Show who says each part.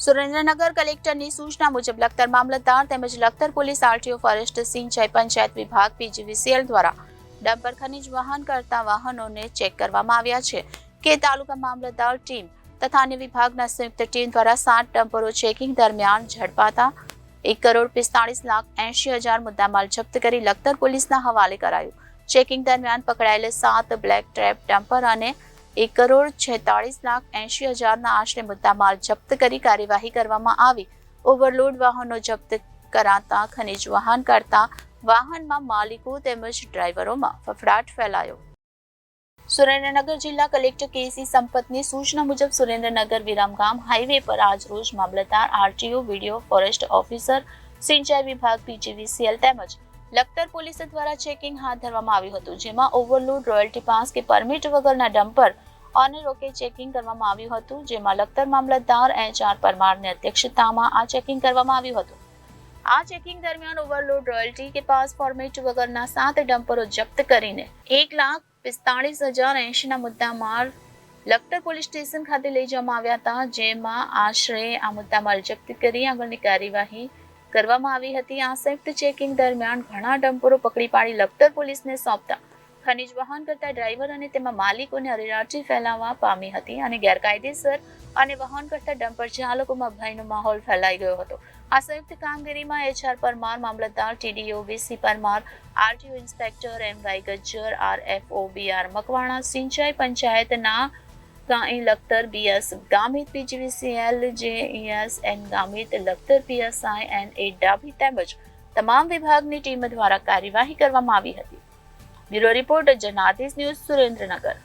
Speaker 1: સુરેન્દ્રનગર કલેક્ટરની સૂચના મુજબ લખતર મામલતદાર તેમજ લખતર પોલીસ આરટીઓ ફોરેસ્ટ સિંચાઈ પંચાયત વિભાગ પીજીવીસીએલ દ્વારા ડમ્પર ખનીજ વહન કરતા વાહનોને ચેક કરવામાં આવ્યા છે કે તાલુકા મામલતદાર ટીમ તથા અન્ય વિભાગના સંયુક્ત ટીમ દ્વારા 7 ડમ્પરો ચેકિંગ દરમિયાન ઝડપાતા 1,45,80,000 મુદ્દામાલ જપ્ત કરી લખતર પોલીસના હવાલે કરાયું. ચેકિંગ દરમિયાન પકડાયેલ 7 બ્લેક ટ્રેપ ડમ્પર અને 1,46,80,000 આશરે મુદ્દામાલ જપ્ત કરી કાર્યવાહી કરવામાં આવી. ઓવરલોડ વાહનો જપ્ત કરાતા ખનીજ વહન કરતા વાહનમાં માલિકો તેમજ ડ્રાઈવરોમાં ફફડાટ ફેલાયો. સુરેન્દ્રનગર જિલ્લા કલેક્ટર કેસી સંપતની સૂચના મુજબ સુરેન્દ્રનગર વિરમગામ હાઈવે પર આજરોજ મામલતદાર આરટીઓ વિડીયો ફોરેસ્ટ ઓફિસર સિંચાઈ વિભાગ પીજીવીસીએલ તેમજ લખતર પોલીસ દ્વારા ચેકિંગ હાથ ધરવામાં આવ્યું હતું, જેમાં ઓવરલોડ રોયલ્ટી પાસ કે પરમિટ વગરના ડમ્પર અને રોકે ચેકિંગ કરવામાં આવ્યું હતું, જેમાં લખતર મામલતદાર HR પરમારની અધ્યક્ષતામાં આ ચેકિંગ કરવામાં આવ્યું હતું. આ ચેકિંગ દરમિયાન ઓવરલોડ રોયલ્ટી કે પાસ ફોર્મેટ વગરના 7 ડમ્પરો જપ્ત કરીને 1,45,080 ના મુદ્દામાલ લખતર પોલીસ સ્ટેશન ખાતે લઈ જવામાં આવ્યા હતા, જેમાં આશરે આ મુદ્દામાલ જપ્ત કરી આગળની કાર્યવાહી કરવામાં આવી હતી. આ સંયુક્ત ચેકિંગ દરમિયાન ઘણા ડમ્પરો પકડી પાડી લખતર પોલીસને સોંપતા ખનીજ વહન કરતા ડ્રાઈવર અને તેમાં માલિકોને અરેરાટી ફેલાવવા પામી હતી અને ગેરકાયદેસર અને વહન કરતા ડમ્પર ચાલકોમાં ભયનો માહોલ ફેલાઈ ગયો હતો. આ સંયુક્ત કામગીરીમાં HR Parmar Mamlatdar, TDO VC Parmar, RTO inspector MY Gajjar, RFO BR Makwana, સિંચાઈ પંચાયતના Lakhtar BS Gamit, PGVCL JES N Gamit, Lakhtar PSI NA Dabhi તેમજ તમામ વિભાગની ટીમ દ્વારા કાર્યવાહી કરવામાં આવી હતી. Bureau report Janadesh news, Surendranagar.